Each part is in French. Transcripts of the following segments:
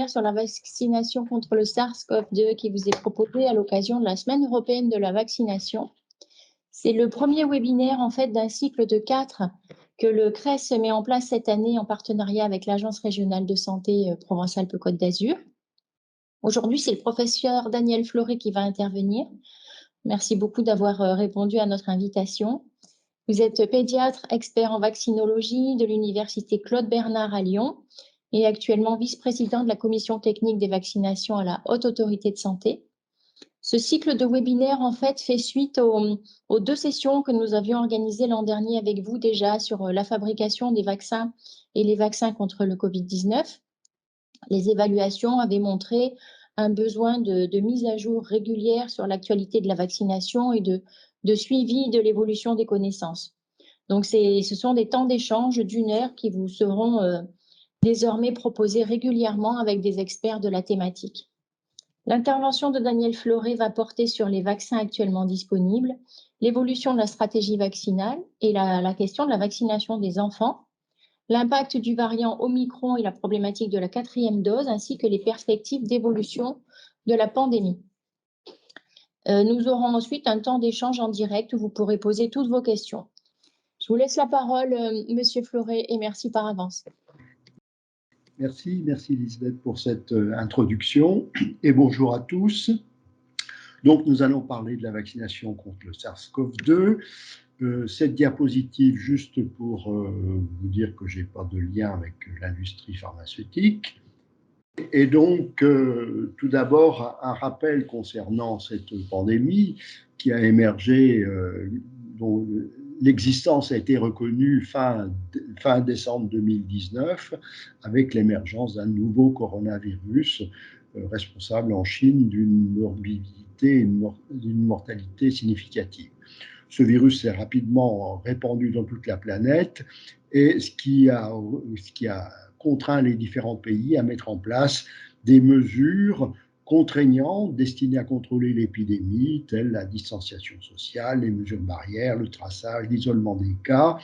webinaire sur la vaccination contre le SARS-CoV-2 qui vous est proposé à l'occasion de la Semaine européenne de la vaccination. C'est le premier webinaire en fait d'un cycle de 4 que le CRES met en place cette année en partenariat avec l'Agence régionale de santé Provence-Alpes-Côte d'Azur. Aujourd'hui, c'est le professeur Daniel Fleuret qui va intervenir. Merci beaucoup d'avoir répondu à notre invitation. Vous êtes pédiatre, expert en vaccinologie de l'Université Claude Bernard à Lyon et actuellement vice-président de la commission technique des vaccinations à la Haute Autorité de Santé. Ce cycle de webinaires, en fait, fait suite aux 2 sessions que nous avions organisées l'an dernier avec vous déjà sur la fabrication des vaccins et les vaccins contre le Covid-19. Les évaluations avaient montré un besoin de mise à jour régulière sur l'actualité de la vaccination et de suivi de l'évolution des connaissances. Donc, ce sont des temps d'échange d'1 heure qui vous seront désormais proposés régulièrement avec des experts de la thématique. L'intervention de Daniel Fleuret va porter sur les vaccins actuellement disponibles, l'évolution de la stratégie vaccinale et la question de la vaccination des enfants, l'impact du variant Omicron et la problématique de la 4e dose, ainsi que les perspectives d'évolution de la pandémie. Nous aurons ensuite un temps d'échange en direct où vous pourrez poser toutes vos questions. Je vous laisse la parole, Monsieur Fleuret, et merci par avance. Merci Elisabeth pour cette introduction et bonjour à tous. Donc nous allons parler de la vaccination contre le SARS-CoV-2. Cette diapositive, juste pour vous dire que je n'ai pas de lien avec l'industrie pharmaceutique. Et donc, tout d'abord, un rappel concernant cette pandémie qui a émergé, dont l'existence a été reconnue fin décembre 2019 avec l'émergence d'un nouveau coronavirus responsable en Chine d'une morbidité et d'une mortalité significative. Ce virus s'est rapidement répandu dans toute la planète et ce qui a contraint les différents pays à mettre en place des mesures contraignantes destinées à contrôler l'épidémie, telles la distanciation sociale, les mesures barrières, le traçage, l'isolement des cas,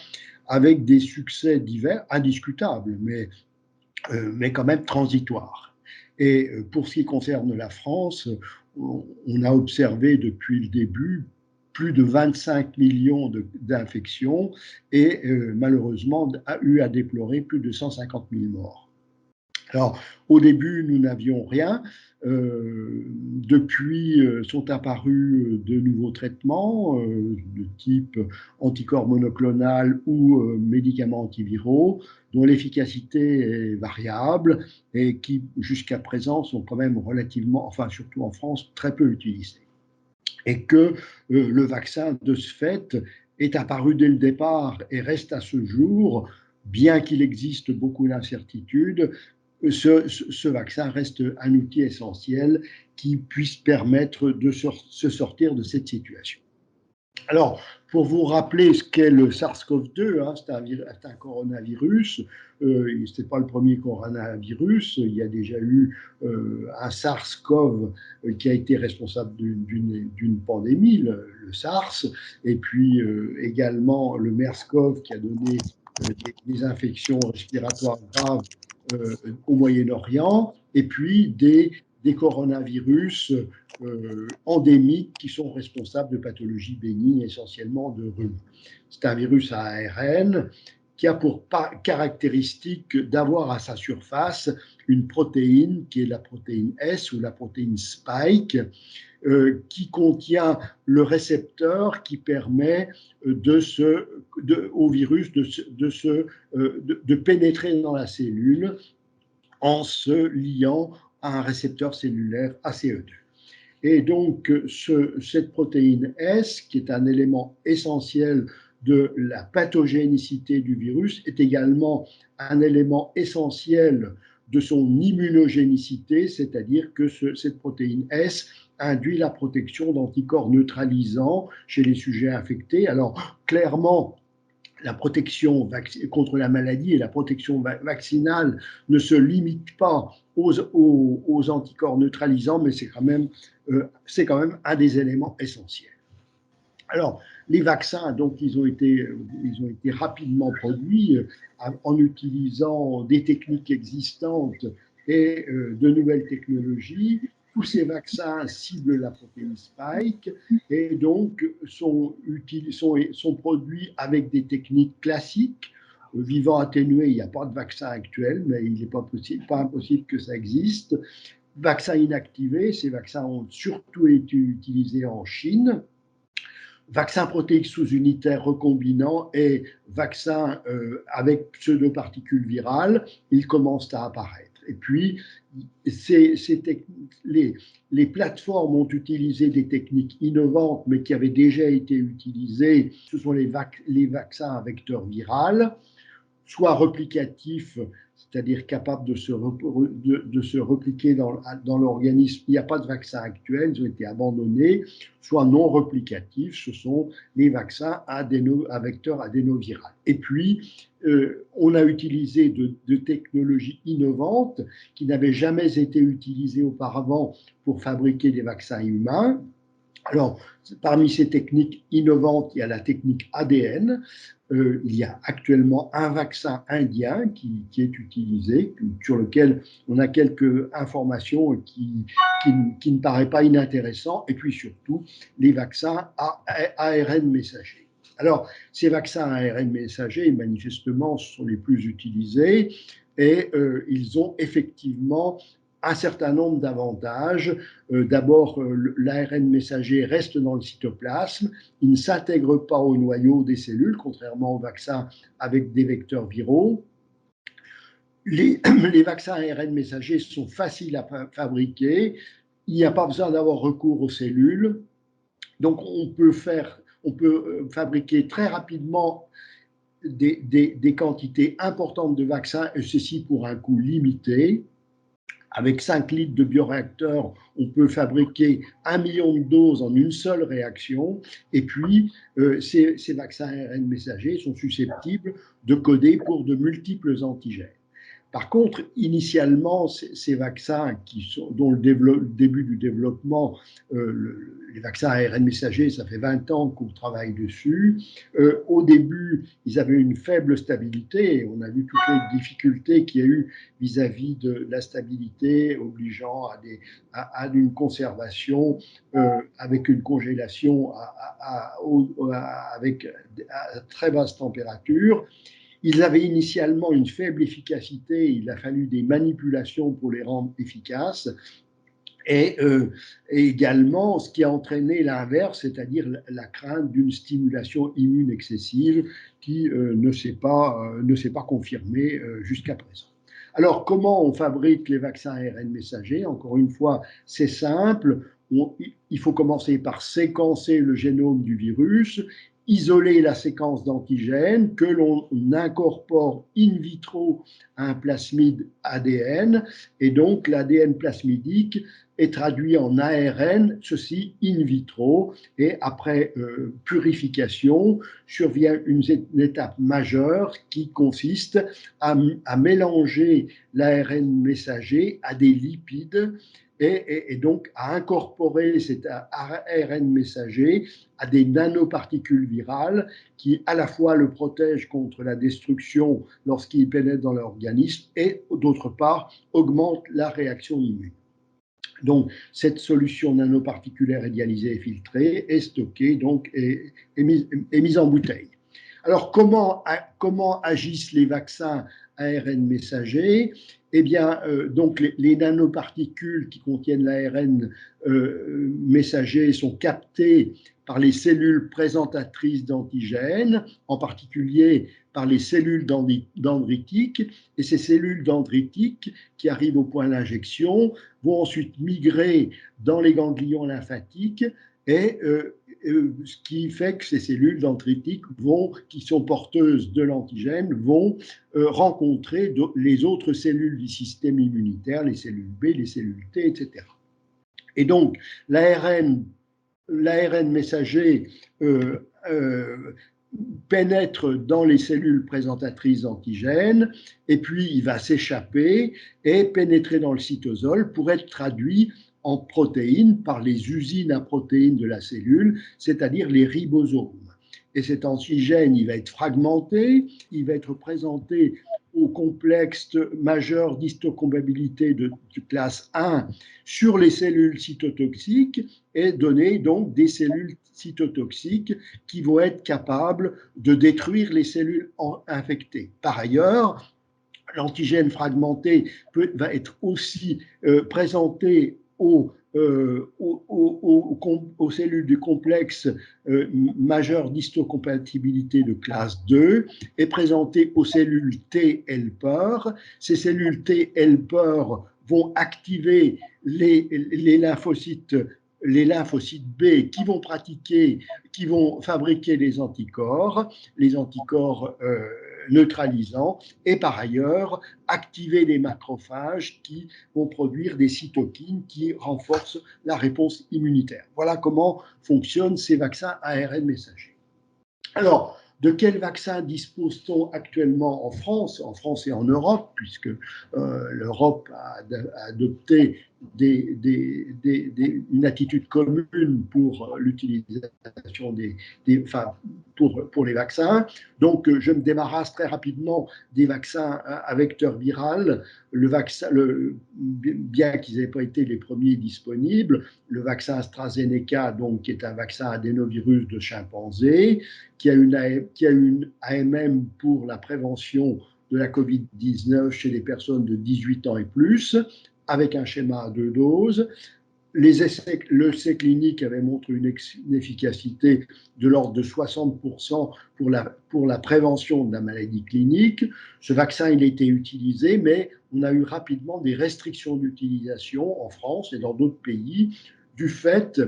avec des succès divers, indiscutables, mais quand même transitoires. Et pour ce qui concerne la France, on a observé depuis le début plus de 25 millions d'infections et malheureusement a eu à déplorer plus de 150 000 morts. Alors, au début, nous n'avions rien. Depuis, sont apparus de nouveaux traitements de type anticorps monoclonal ou médicaments antiviraux, dont l'efficacité est variable et qui, jusqu'à présent, sont quand même relativement, enfin surtout en France, très peu utilisés. Et que le vaccin, de ce fait, est apparu dès le départ et reste à ce jour, bien qu'il existe beaucoup d'incertitudes, ce vaccin reste un outil essentiel qui puisse permettre de se sortir de cette situation. Alors, pour vous rappeler ce qu'est le SARS-CoV-2, c'est un coronavirus. Ce n'est pas le premier coronavirus. Il y a déjà eu un SARS-CoV qui a été responsable d'une pandémie, le SARS, et puis également le MERS-CoV qui a donné des infections respiratoires graves au Moyen-Orient, et puis des coronavirus endémiques qui sont responsables de pathologies bénignes, essentiellement de rhume. C'est un virus à ARN qui a pour caractéristique d'avoir à sa surface une protéine qui est la protéine S ou la protéine spike, qui contient le récepteur qui permet au virus de pénétrer dans la cellule en se liant à un récepteur cellulaire ACE2. Et donc, cette protéine S, qui est un élément essentiel de la pathogénicité du virus, est également un élément essentiel de son immunogénicité, c'est-à-dire que cette protéine S induit la protection d'anticorps neutralisants chez les sujets infectés. Alors, clairement, la protection contre la maladie et la protection vaccinale ne se limitent pas aux anticorps neutralisants, mais c'est quand même un des éléments essentiels. Alors, les vaccins, donc, ils ont été rapidement produits en utilisant des techniques existantes et de nouvelles technologies. Tous ces vaccins ciblent la protéine Spike et donc sont produits avec des techniques classiques. Vivant atténué, il n'y a pas de vaccin actuel, mais il n'est pas impossible que ça existe. Vaccins inactivés, ces vaccins ont surtout été utilisés en Chine. Vaccins protéiques sous-unitaires recombinants et vaccins avec pseudoparticules virales, ils commencent à apparaître. Et puis, les plateformes ont utilisé des techniques innovantes, mais qui avaient déjà été utilisées. Ce sont les vaccins à vecteur viral, soit replicatifs, c'est-à-dire capables de se repliquer dans l'organisme. Il n'y a pas de vaccin actuel, ils ont été abandonnés, soit non replicatifs, ce sont les vaccins à vecteur adénoviral. Et puis, on a utilisé de technologies innovantes qui n'avaient jamais été utilisées auparavant pour fabriquer des vaccins humains. Alors, parmi ces techniques innovantes, il y a la technique ADN. Il y a actuellement un vaccin indien qui est utilisé, sur lequel on a quelques informations qui ne paraissent pas inintéressantes, et puis surtout les vaccins à ARN messager. Alors, ces vaccins à ARN messager, manifestement, sont les plus utilisés et ils ont effectivement un certain nombre d'avantages. D'abord, l'ARN messager reste dans le cytoplasme, il ne s'intègre pas au noyau des cellules, contrairement aux vaccins avec des vecteurs viraux. Les vaccins ARN messagers sont faciles à fabriquer, il n'y a pas besoin d'avoir recours aux cellules, donc on peut fabriquer très rapidement des quantités importantes de vaccins, et ceci pour un coût limité. Avec 5 litres de bioréacteur, on peut fabriquer 1 million de doses en une seule réaction. Et puis, ces vaccins ARN messagers sont susceptibles de coder pour de multiples antigènes. Par contre, initialement, ces vaccins dont le début du développement, les vaccins ARN messagers, ça fait 20 ans qu'on travaille dessus. Au début, ils avaient une faible stabilité. On a vu toutes les difficultés qu'il y a eu vis-à-vis de la stabilité, obligeant à une conservation avec une congélation avec très basse température. Ils avaient initialement une faible efficacité, il a fallu des manipulations pour les rendre efficaces. Et également, ce qui a entraîné l'inverse, c'est-à-dire la crainte d'une stimulation immune excessive qui ne s'est pas confirmée jusqu'à présent. Alors, comment on fabrique les vaccins ARN messagers? Encore une fois, c'est simple. Il faut commencer par séquencer le génome du virus, isoler la séquence d'antigènes que l'on incorpore in vitro à un plasmide ADN, et donc l'ADN plasmidique est traduit en ARN, ceci in vitro, et après purification, survient une étape majeure qui consiste à mélanger l'ARN messager à des lipides, et donc à incorporer cet ARN messager à des nanoparticules virales qui à la fois le protègent contre la destruction lorsqu'il pénètre dans l'organisme et d'autre part augmentent la réaction immune. Donc cette solution nanoparticulaire est dialysée et filtrée, est stockée donc, est mise en bouteille. Alors comment agissent les vaccins ARN messagers? Eh bien, donc les nanoparticules qui contiennent l'ARN messager sont captées par les cellules présentatrices d'antigènes, en particulier par les cellules dendritiques, et ces cellules dendritiques qui arrivent au point d'injection vont ensuite migrer dans les ganglions lymphatiques et ce qui fait que ces cellules dendritiques qui sont porteuses de l'antigène vont rencontrer les autres cellules du système immunitaire, les cellules B, les cellules T, etc. Et donc, l'ARN messager pénètre dans les cellules présentatrices d'antigènes, et puis il va s'échapper et pénétrer dans le cytosol pour être traduit en protéines par les usines à protéines de la cellule, c'est-à-dire les ribosomes. Et cet antigène, il va être fragmenté, il va être présenté au complexe majeur d'histocompatibilité de classe 1 sur les cellules cytotoxiques et donner donc des cellules cytotoxiques qui vont être capables de détruire les cellules infectées. Par ailleurs, l'antigène fragmenté va être aussi présenté aux cellules du complexe majeur d'histocompatibilité de classe 2 est présenté aux cellules T helper. Ces cellules T helper vont activer les lymphocytes B qui vont fabriquer les anticorps neutralisants et par ailleurs activer les macrophages qui vont produire des cytokines qui renforcent la réponse immunitaire. Voilà comment fonctionnent ces vaccins ARN messagers. Alors, de quel vaccin dispose-t-on actuellement en France et en Europe, puisque l'Europe a adopté une attitude commune pour l'utilisation pour les vaccins. Donc, je me débarrasse très rapidement des vaccins à vecteur viral. Bien qu'ils n'aient pas été les premiers disponibles, le vaccin AstraZeneca, donc, qui est un vaccin adénovirus de chimpanzé, qui a une AMM pour la prévention de la COVID-19 chez les personnes de 18 ans et plus, avec un schéma à 2 doses. L'essai clinique avait montré une efficacité de l'ordre de 60% pour la prévention de la maladie clinique. Ce vaccin, il a été utilisé, mais on a eu rapidement des restrictions d'utilisation en France et dans d'autres pays du fait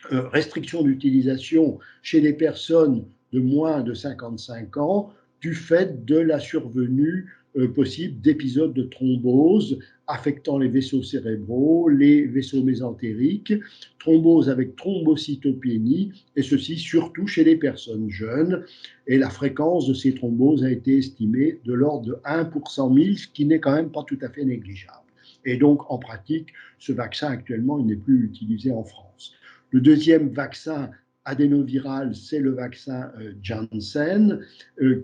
restrictions d'utilisation chez les personnes de moins de 55 ans du fait de la survenue possible d'épisodes de thrombose affectant les vaisseaux cérébraux, les vaisseaux mésentériques, thrombose avec thrombocytopénie, et ceci surtout chez les personnes jeunes. Et la fréquence de ces thromboses a été estimée de l'ordre de 1 pour 100 000, ce qui n'est quand même pas tout à fait négligeable. Et donc, en pratique, ce vaccin actuellement, il n'est plus utilisé en France. Le deuxième vaccin adénoviral, c'est le vaccin Janssen,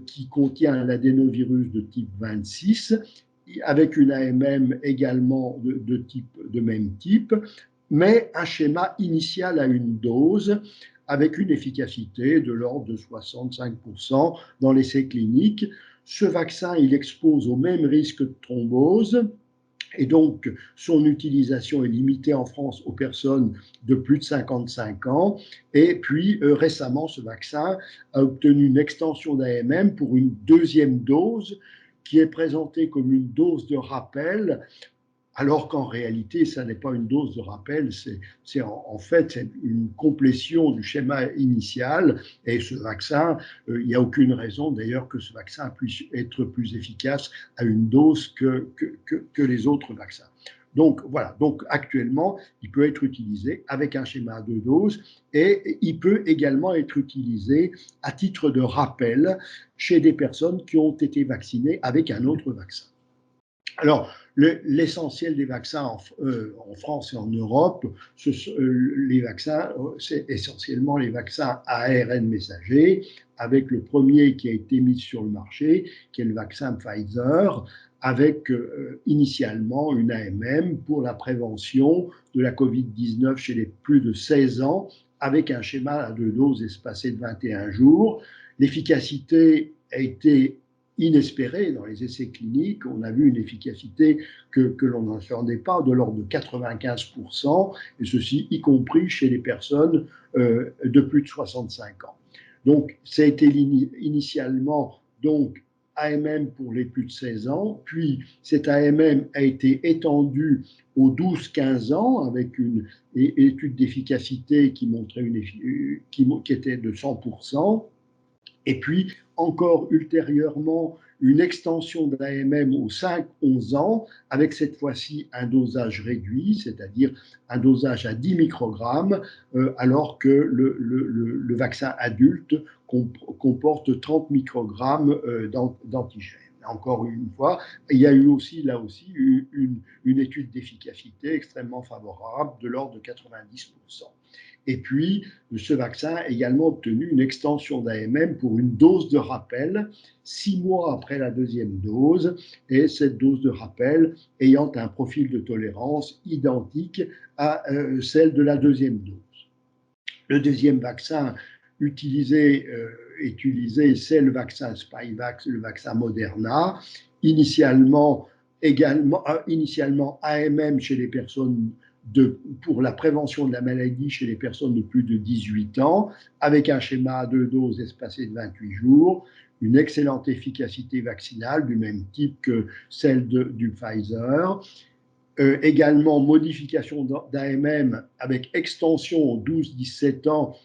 qui contient l'adénovirus de type 26, avec une AMM également de même type, mais un schéma initial à une dose, avec une efficacité de l'ordre de 65% dans l'essai clinique. Ce vaccin, il expose au même risque de thrombose, et donc son utilisation est limitée en France aux personnes de plus de 55 ans. Et puis récemment, ce vaccin a obtenu une extension d'AMM pour une deuxième dose qui est présentée comme une dose de rappel, alors qu'en réalité, ça n'est pas une dose de rappel, c'est en fait une complétion du schéma initial. Et ce vaccin, il n'y a aucune raison d'ailleurs que ce vaccin puisse être plus efficace à une dose que les autres vaccins. Donc voilà, donc actuellement, il peut être utilisé avec un schéma à 2 doses et il peut également être utilisé à titre de rappel chez des personnes qui ont été vaccinées avec un autre vaccin. Alors, l'essentiel des vaccins en France et en Europe, les vaccins, c'est essentiellement les vaccins ARN messagers, avec le premier qui a été mis sur le marché, qui est le vaccin Pfizer, avec initialement une AMM pour la prévention de la COVID-19 chez les plus de 16 ans, avec un schéma à 2 doses espacées de 21 jours. L'efficacité a été inespérée dans les essais cliniques. On a vu une efficacité que l'on n'attendait pas, de l'ordre de 95%, et ceci y compris chez les personnes de plus de 65 ans. Donc, ça a été initialement donc AMM pour les plus de 16 ans, puis cette AMM a été étendue aux 12-15 ans avec une étude d'efficacité qui montrait qui était de 100%. Et puis, encore ultérieurement, une extension de l'AMM aux 5-11 ans, avec cette fois-ci un dosage réduit, c'est-à-dire un dosage à 10 microgrammes, alors que le vaccin adulte comporte 30 microgrammes d'antigène. Encore une fois, il y a eu aussi, là aussi, une étude d'efficacité extrêmement favorable, de l'ordre de 90%. Et puis, ce vaccin a également obtenu une extension d'AMM pour une dose de rappel 6 mois après la deuxième dose, et cette dose de rappel ayant un profil de tolérance identique à celle de la deuxième dose. Le deuxième vaccin utilisé, c'est le vaccin Spikevax, le vaccin Moderna, initialement AMM chez les personnes pour la prévention de la maladie chez les personnes de plus de 18 ans, avec un schéma à 2 doses espacées de 28 jours, une excellente efficacité vaccinale du même type que celle du Pfizer. Également modification d'AMM avec extension aux 12-17 ans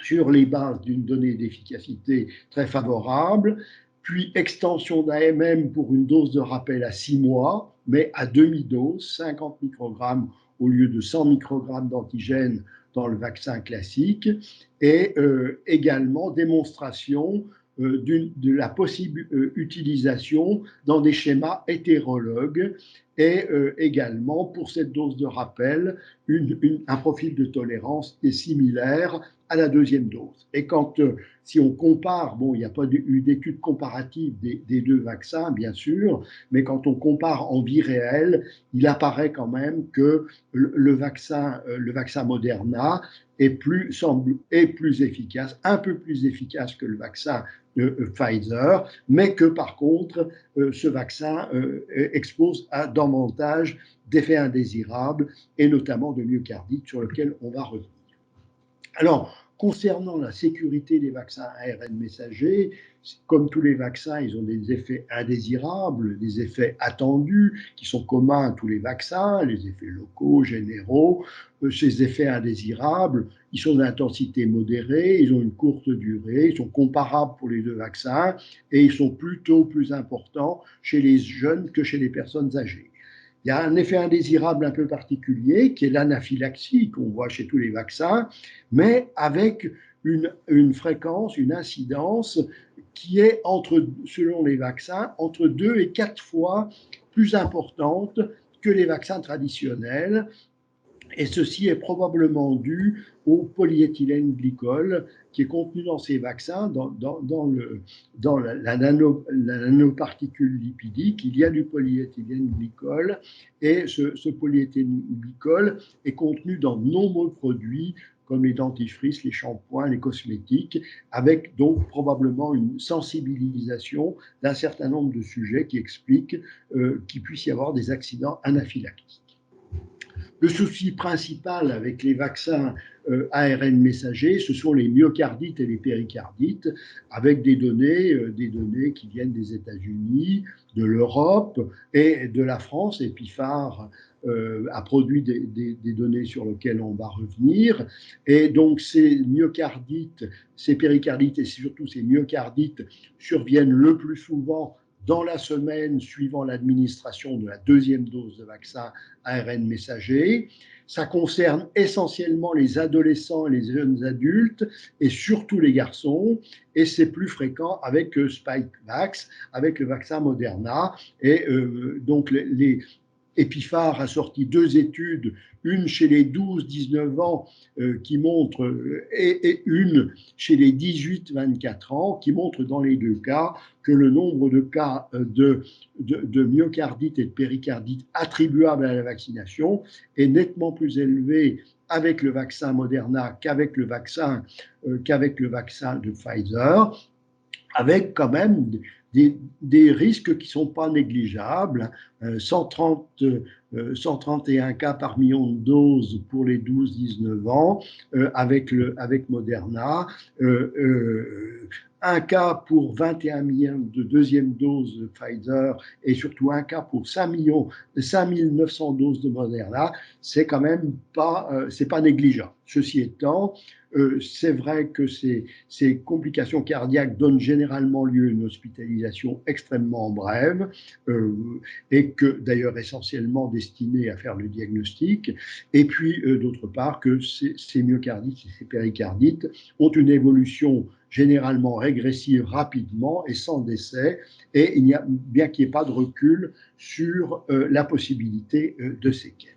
sur les bases d'une donnée d'efficacité très favorable, puis extension d'AMM pour une dose de rappel à 6 mois, mais à demi-dose, 50 microgrammes au lieu de 100 microgrammes d'antigène dans le vaccin classique, et également démonstration de la possible utilisation dans des schémas hétérologues, et également pour cette dose de rappel un profil de tolérance est similaire à la deuxième dose. Et si on compare, bon, il n'y a pas eu d'études comparatives des deux vaccins, bien sûr, mais quand on compare en vie réelle, il apparaît quand même que le vaccin Moderna est plus efficace, un peu plus efficace que le vaccin Pfizer, mais que par contre, ce vaccin expose à davantage d'effets indésirables et notamment de myocardite sur lequel on va revenir. Alors, concernant la sécurité des vaccins ARN messagers, comme tous les vaccins, ils ont des effets indésirables, des effets attendus qui sont communs à tous les vaccins, les effets locaux, généraux. Ces effets indésirables, ils sont d'intensité modérée, ils ont une courte durée, ils sont comparables pour les deux vaccins et ils sont plutôt plus importants chez les jeunes que chez les personnes âgées. Il y a un effet indésirable un peu particulier qui est l'anaphylaxie qu'on voit chez tous les vaccins, mais avec une fréquence, une incidence qui est, selon les vaccins, entre 2 et 4 fois plus importante que les vaccins traditionnels. Et ceci est probablement dû au polyéthylène glycol qui est contenu dans ces vaccins, dans la nanoparticule lipidique. Il y a du polyéthylène glycol et ce polyéthylène glycol est contenu dans de nombreux produits comme les dentifrices, les shampoings, les cosmétiques, avec donc probablement une sensibilisation d'un certain nombre de sujets qui expliquent qu'il puisse y avoir des accidents anaphylactiques. Le souci principal avec les vaccins ARN messagers, ce sont les myocardites et les péricardites, avec des données qui viennent des États-Unis, de l'Europe et de la France. Epifar a produit des données sur lesquelles on va revenir. Et donc ces myocardites, ces péricardites et surtout ces myocardites surviennent le plus souvent dans la semaine suivant l'administration de la deuxième dose de vaccin ARN messager. Ça concerne essentiellement les adolescents et les jeunes adultes, et surtout les garçons, et c'est plus fréquent avec Spikevax, avec le vaccin Moderna. Et donc Epifar a sorti 2 études, une chez les 12-19 ans qui montre, et une chez les 18-24 ans, qui montre dans les 2 cas que le nombre de cas de myocardite et de péricardite attribuables à la vaccination est nettement plus élevé avec le vaccin Moderna qu'avec le vaccin de Pfizer, avec quand même des risques qui ne sont pas négligeables. 131 cas par million de doses pour les 12-19 ans avec Moderna, un cas pour 21 millions de deuxième dose de Pfizer et surtout un cas pour 5 900 doses de Moderna. C'est quand même pas négligeable. Ceci étant, c'est vrai que ces complications cardiaques donnent généralement lieu à une hospitalisation extrêmement brève et que d'ailleurs essentiellement destinée à faire le diagnostic. Et puis d'autre part que ces myocardites et ces péricardites ont une évolution généralement régressive rapidement et sans décès, et bien qu'il n'y ait pas de recul sur la possibilité de séquelles.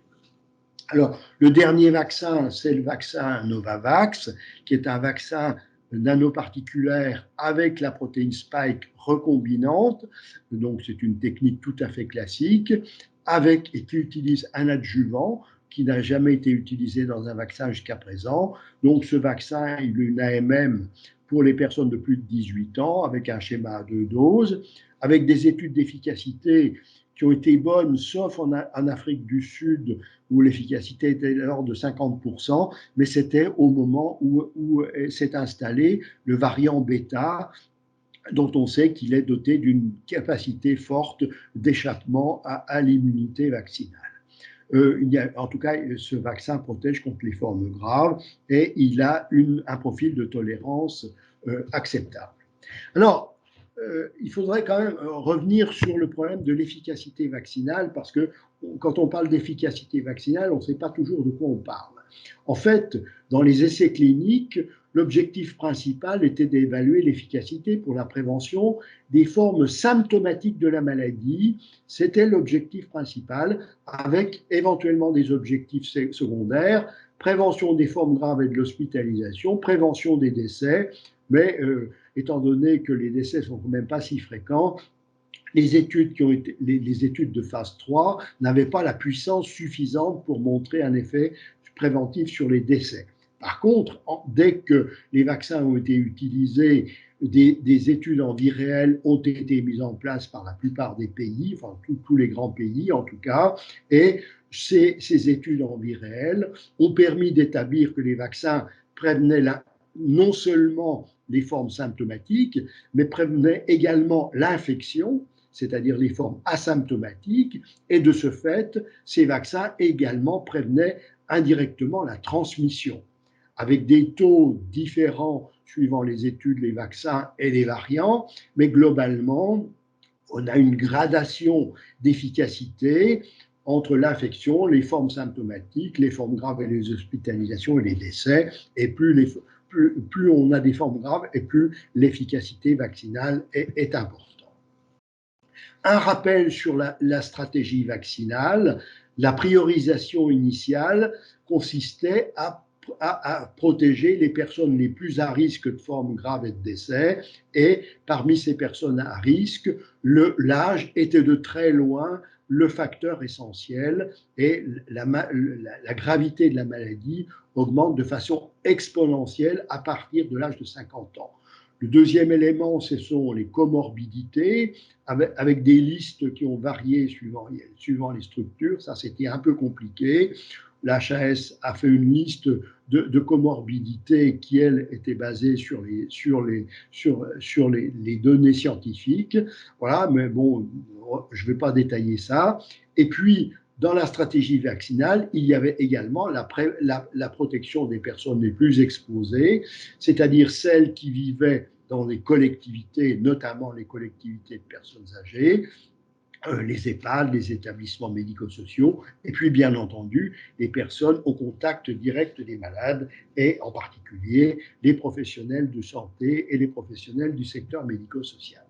Alors, le dernier vaccin, c'est le vaccin Novavax, qui est un vaccin nanoparticulaire avec la protéine spike recombinante. Donc, c'est une technique tout à fait classique, et qui utilise un adjuvant qui n'a jamais été utilisé dans un vaccin jusqu'à présent. Donc, ce vaccin, il a une AMM pour les personnes de plus de 18 ans, avec un schéma à 2 doses, avec des études d'efficacité qui ont été bonnes, sauf en Afrique du Sud, où l'efficacité était de l'ordre de 50%, mais c'était au moment où s'est installé le variant bêta, dont on sait qu'il est doté d'une capacité forte d'échappement à l'immunité vaccinale. En tout cas, ce vaccin protège contre les formes graves et il a un profil de tolérance acceptable. Alors, il faudrait quand même revenir sur le problème de l'efficacité vaccinale, parce que quand on parle d'efficacité vaccinale, on ne sait pas toujours de quoi on parle. En fait, dans les essais cliniques, l'objectif principal était d'évaluer l'efficacité pour la prévention des formes symptomatiques de la maladie. C'était l'objectif principal, avec éventuellement des objectifs secondaires, prévention des formes graves et de l'hospitalisation, prévention des décès, mais étant donné que les décès sont quand même pas si fréquents, les études de phase 3 n'avaient pas la puissance suffisante pour montrer un effet préventif sur les décès. Par contre, dès que les vaccins ont été utilisés, des études en vie réelle ont été mises en place par la plupart des pays, enfin tous les grands pays en tout cas, et ces études en vie réelle ont permis d'établir que les vaccins prévenaient non seulement les formes symptomatiques, mais prévenaient également l'infection, c'est-à-dire les formes asymptomatiques, et de ce fait, ces vaccins également prévenaient indirectement la transmission, avec des taux différents suivant les études, les vaccins et les variants, mais globalement, on a une gradation d'efficacité entre l'infection, les formes symptomatiques, les formes graves et les hospitalisations et les décès, et plus on a des formes graves et plus l'efficacité vaccinale est importante. Un rappel sur la stratégie vaccinale. La priorisation initiale consistait à protéger les personnes les plus à risque de formes graves et de décès. Et parmi ces personnes à risque, l'âge était de très loin le facteur essentiel, et la gravité de la maladie augmente de façon exponentielle à partir de l'âge de 50 ans. Le deuxième élément, ce sont les comorbidités, avec des listes qui ont varié suivant les structures. Ça, c'était un peu compliqué. L'HAS a fait une liste de comorbidités qui, elles, étaient basées sur les données scientifiques. Voilà, mais bon, je ne vais pas détailler ça. Et puis, dans la stratégie vaccinale, il y avait également la protection des personnes les plus exposées, c'est-à-dire celles qui vivaient dans les collectivités, notamment les collectivités de personnes âgées, les EHPAD, les établissements médico-sociaux, et puis bien entendu les personnes au contact direct des malades, et en particulier les professionnels de santé et les professionnels du secteur médico-social.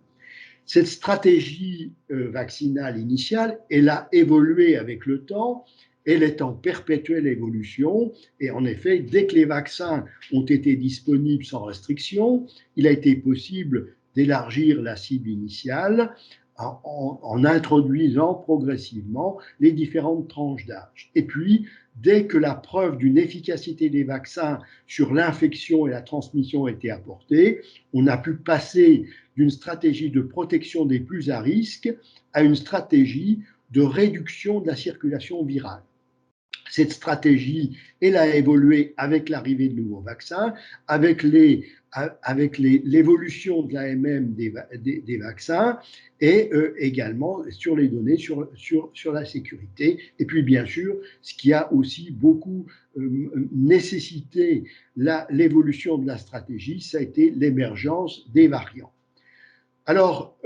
Cette stratégie vaccinale initiale, elle a évolué avec le temps, elle est en perpétuelle évolution, et en effet, dès que les vaccins ont été disponibles sans restriction, il a été possible d'élargir la cible initiale en introduisant progressivement les différentes tranches d'âge. Et puis, dès que la preuve d'une efficacité des vaccins sur l'infection et la transmission a été apportée, on a pu passer d'une stratégie de protection des plus à risque à une stratégie de réduction de la circulation virale. Cette stratégie, elle a évolué avec l'arrivée de nouveaux vaccins, avec l'évolution de l'AMM des vaccins, et également sur les données sur la sécurité. Et puis bien sûr, ce qui a aussi beaucoup nécessité l'évolution de la stratégie, ça a été l'émergence des variants. Alors,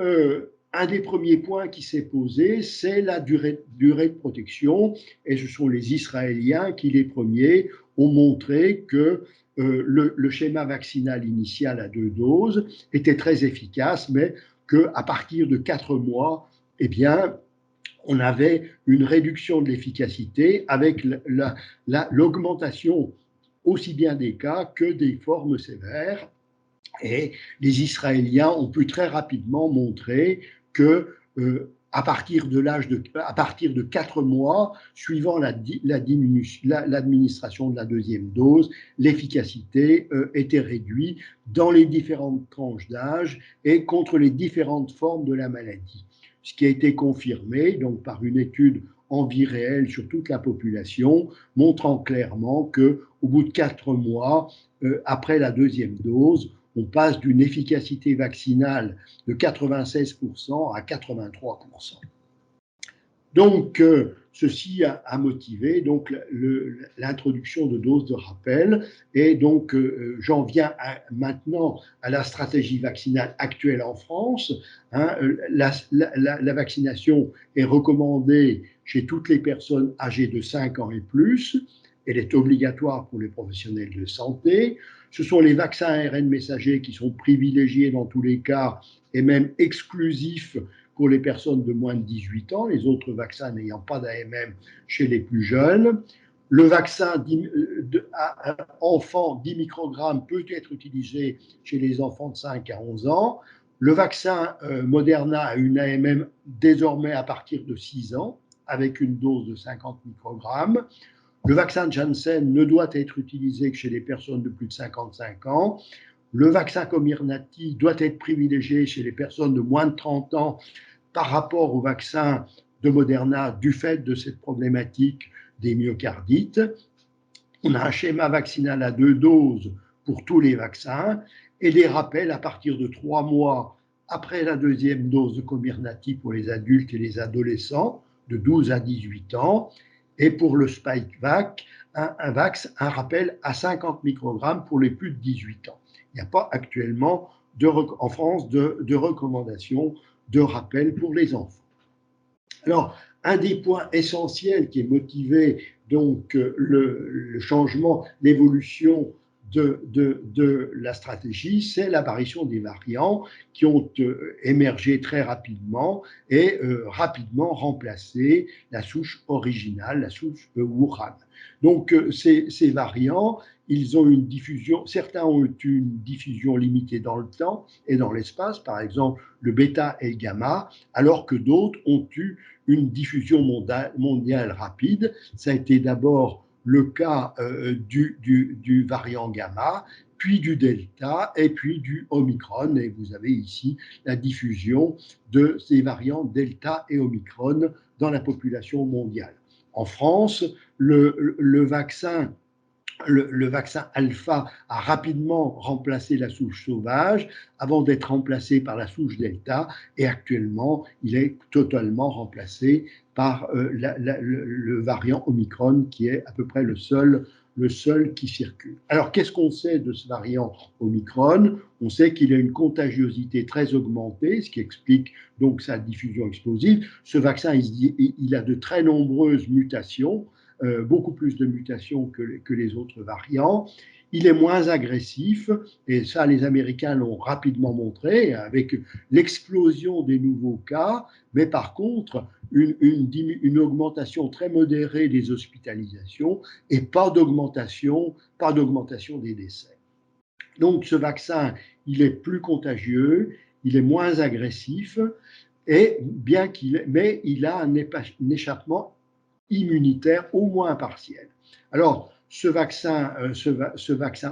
un des premiers points qui s'est posé, c'est la durée de protection, et ce sont les Israéliens qui, les premiers, ont montré que le schéma vaccinal initial à 2 doses était très efficace, mais qu'à partir de 4 mois, eh bien, on avait une réduction de l'efficacité avec l'augmentation aussi bien des cas que des formes sévères. Et les Israéliens ont pu très rapidement montrer que à partir de 4 mois, suivant l'administration de la deuxième dose, l'efficacité était réduite dans les différentes tranches d'âge et contre les différentes formes de la maladie. Ce qui a été confirmé donc par une étude en vie réelle sur toute la population, montrant clairement que au bout de 4 mois, après la deuxième dose, on passe d'une efficacité vaccinale de 96% à 83%. Donc, ceci a motivé donc l'introduction de doses de rappel. Et donc, j'en viens maintenant à la stratégie vaccinale actuelle en France. Hein, la vaccination est recommandée chez toutes les personnes âgées de 5 ans et plus. Elle est obligatoire pour les professionnels de santé. Ce sont les vaccins ARN messagers qui sont privilégiés dans tous les cas et même exclusifs pour les personnes de moins de 18 ans, les autres vaccins n'ayant pas d'AMM chez les plus jeunes. Le vaccin enfant 10 microgrammes peut être utilisé chez les enfants de 5 à 11 ans. Le vaccin Moderna a une AMM désormais à partir de 6 ans, avec une dose de 50 microgrammes. Le vaccin Janssen ne doit être utilisé que chez les personnes de plus de 55 ans. Le vaccin Comirnaty doit être privilégié chez les personnes de moins de 30 ans par rapport au vaccin de Moderna du fait de cette problématique des myocardites. On a un schéma vaccinal à 2 doses pour tous les vaccins et des rappels à partir de 3 mois après la deuxième dose de Comirnaty pour les adultes et les adolescents de 12 à 18 ans. Et pour le Spikevax, un rappel à 50 microgrammes pour les plus de 18 ans. Il n'y a pas actuellement en France de recommandation de rappel pour les enfants. Alors, un des points essentiels qui est motivé donc le changement, l'évolution de la stratégie, c'est l'apparition des variants qui ont émergé très rapidement et rapidement remplacé la souche originale, la souche Wuhan. Donc ces variants, ils ont une diffusion, certains ont eu une diffusion limitée dans le temps et dans l'espace, par exemple le bêta et le gamma, alors que d'autres ont eu une diffusion mondiale rapide. Ça a été d'abord le cas du variant gamma, puis du delta et puis du omicron. Et vous avez ici la diffusion de ces variants delta et omicron dans la population mondiale. En France, le vaccin alpha a rapidement remplacé la souche sauvage avant d'être remplacé par la souche delta et actuellement il est totalement remplacé par le variant Omicron qui est à peu près le seul qui circule. Alors qu'est-ce qu'on sait de ce variant Omicron? On sait qu'il a une contagiosité très augmentée, ce qui explique donc sa diffusion explosive. Ce vaccin, il a de très nombreuses mutations, beaucoup plus de mutations que les autres variants. Il est moins agressif, et ça les Américains l'ont rapidement montré avec l'explosion des nouveaux cas, mais par contre une augmentation très modérée des hospitalisations et pas d'augmentation des décès. Donc ce vaccin, il est plus contagieux, il est moins agressif, mais il a un échappement immunitaire au moins partiel. Alors, ce vaccin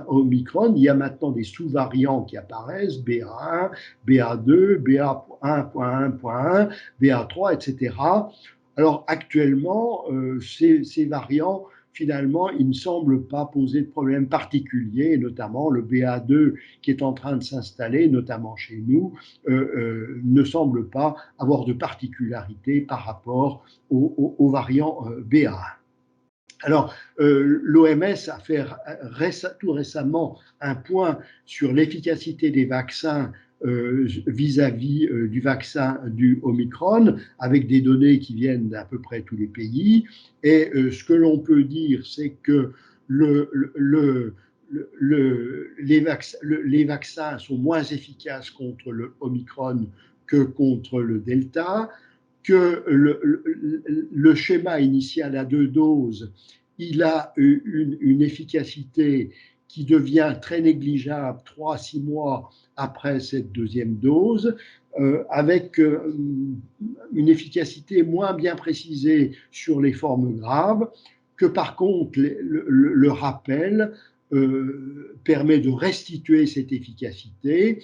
Omicron, il y a maintenant des sous-variants qui apparaissent, BA1, BA2, BA1.1.1, BA3, etc. Alors, actuellement, ces variants, finalement, ils ne semblent pas poser de problème particulier, notamment le BA2 qui est en train de s'installer, notamment chez nous, ne semble pas avoir de particularité par rapport au variant BA1. Alors, l'OMS a fait tout récemment un point sur l'efficacité des vaccins vis-à-vis du vaccin du Omicron, avec des données qui viennent d'à peu près tous les pays. Et ce que l'on peut dire, c'est que les vaccins sont moins efficaces contre le Omicron que contre le Delta, que le schéma initial à 2 doses, il a une efficacité qui devient très négligeable 3 à 6 mois après cette deuxième dose, avec une efficacité moins bien précisée sur les formes graves, que par contre le rappel permet de restituer cette efficacité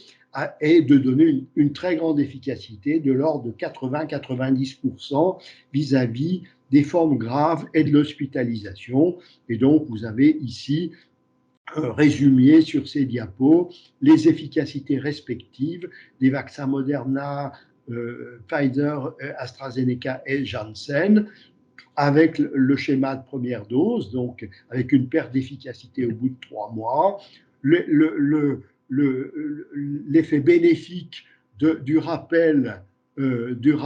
et de donner une très grande efficacité de l'ordre de 80-90% vis-à-vis des formes graves et de l'hospitalisation. Et donc, vous avez ici résumé sur ces diapos les efficacités respectives des vaccins Moderna, Pfizer, AstraZeneca et Janssen, avec le schéma de première dose, donc avec une perte d'efficacité au bout de 3 mois, l'effet bénéfique du rappel d'une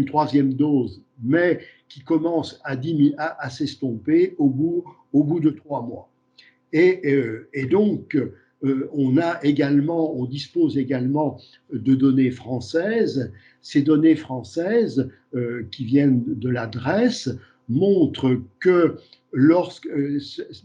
troisième dose, mais qui commence à s'estomper au bout de 3 mois. Et donc, on dispose également de données françaises. Ces données françaises qui viennent de l'adresse montrent que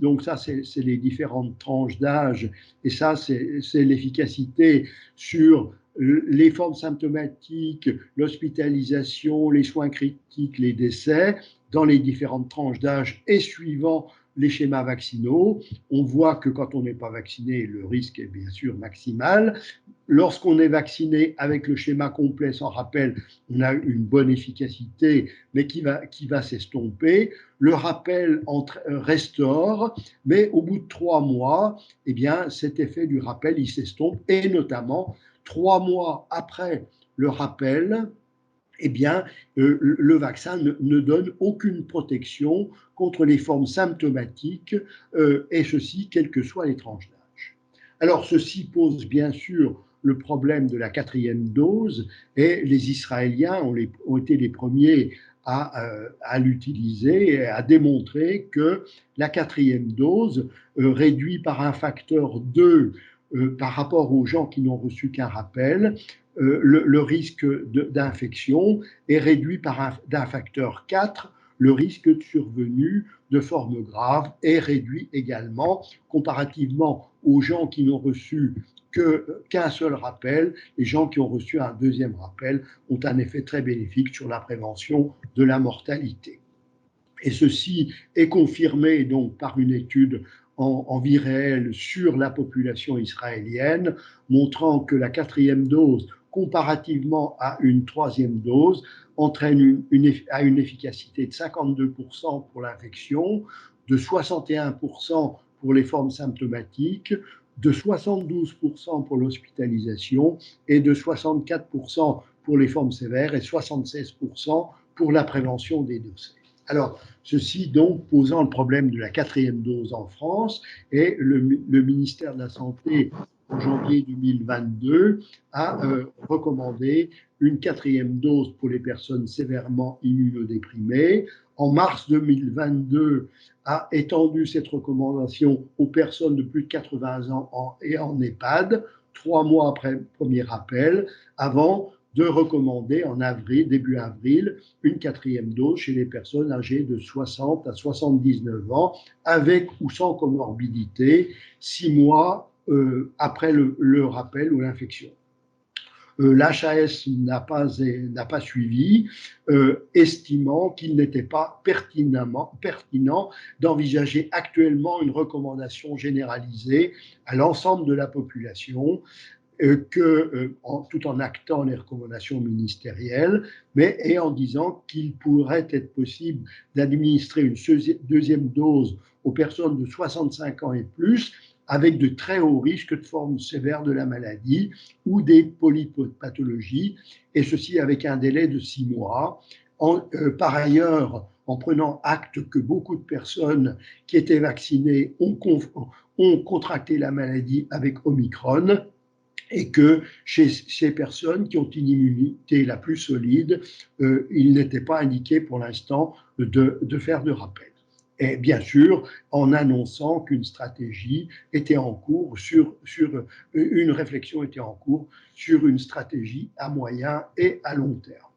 donc ça c'est les différentes tranches d'âge, et ça c'est l'efficacité sur les formes symptomatiques, l'hospitalisation, les soins critiques, les décès, dans les différentes tranches d'âge et suivant les schémas vaccinaux. On voit que quand on n'est pas vacciné, le risque est bien sûr maximal. Lorsqu'on est vacciné avec le schéma complet sans rappel, on a une bonne efficacité, mais qui va s'estomper. Le rappel restaure, mais au bout de 3 mois, eh bien, cet effet du rappel, il s'estompe, et notamment 3 mois après le rappel, eh bien, le vaccin ne donne aucune protection contre les formes symptomatiques, et ceci, quelles que soient les tranches d'âge. Alors, ceci pose bien sûr le problème de la 4e dose, et les Israéliens ont été les premiers à l'utiliser et à démontrer que la 4e dose réduit par un facteur 2 par rapport aux gens qui n'ont reçu qu'un rappel, le risque d'infection est réduit d'un facteur 4, le risque de survenue de formes graves est réduit également comparativement aux gens qui n'ont reçu qu'un seul rappel. Les gens qui ont reçu un deuxième rappel ont un effet très bénéfique sur la prévention de la mortalité. Et ceci est confirmé donc par une étude en vie réelle sur la population israélienne, montrant que la 4e dose, comparativement à une 3e dose, entraîne une efficacité de 52% pour l'infection, de 61% pour les formes symptomatiques, de 72% pour l'hospitalisation et de 64% pour les formes sévères et 76% pour la prévention des décès. Alors, ceci donc posant le problème de la 4e dose en France, et le ministère de la Santé, en janvier 2022, a recommandé une 4e dose pour les personnes sévèrement immunodéprimées. En mars 2022, a étendu cette recommandation aux personnes de plus de 80 ans et en EHPAD, 3 mois après le premier rappel, avant de recommander en début avril, une 4e dose chez les personnes âgées de 60 à 79 ans, avec ou sans comorbidité, 6 mois après le rappel ou l'infection. L'HAS n'a pas suivi, estimant qu'il n'était pas pertinent d'envisager actuellement une recommandation généralisée à l'ensemble de la population, tout en actant les recommandations ministérielles, et en disant qu'il pourrait être possible d'administrer une deuxième dose aux personnes de 65 ans et plus, avec de très hauts risques de formes sévères de la maladie ou des polypathologies, et ceci avec un délai de 6 mois. Par ailleurs, en prenant acte que beaucoup de personnes qui étaient vaccinées ont contracté la maladie avec Omicron, et que chez ces personnes qui ont une immunité la plus solide, il n'était pas indiqué pour l'instant de faire de rappel. Et bien sûr, en annonçant qu'une stratégie était en cours une réflexion était en cours sur une stratégie à moyen et à long terme.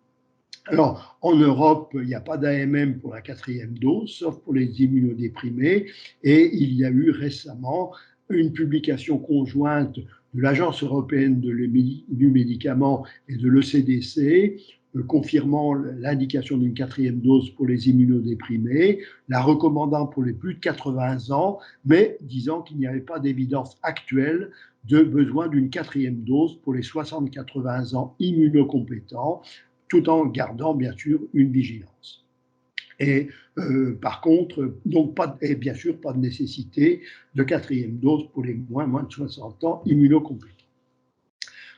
Alors, en Europe, il n'y a pas d'AMM pour la 4e dose, sauf pour les immunodéprimés. Et il y a eu récemment une publication conjointe de l'Agence européenne du médicament et de l'ECDC, confirmant l'indication d'une 4e dose pour les immunodéprimés, la recommandant pour les plus de 80 ans, mais disant qu'il n'y avait pas d'évidence actuelle de besoin d'une 4e dose pour les 60-80 ans immunocompétents, tout en gardant bien sûr une vigilance. Et par contre, donc et bien sûr, pas de nécessité de 4e dose pour les moins de 60 ans immunocompétents.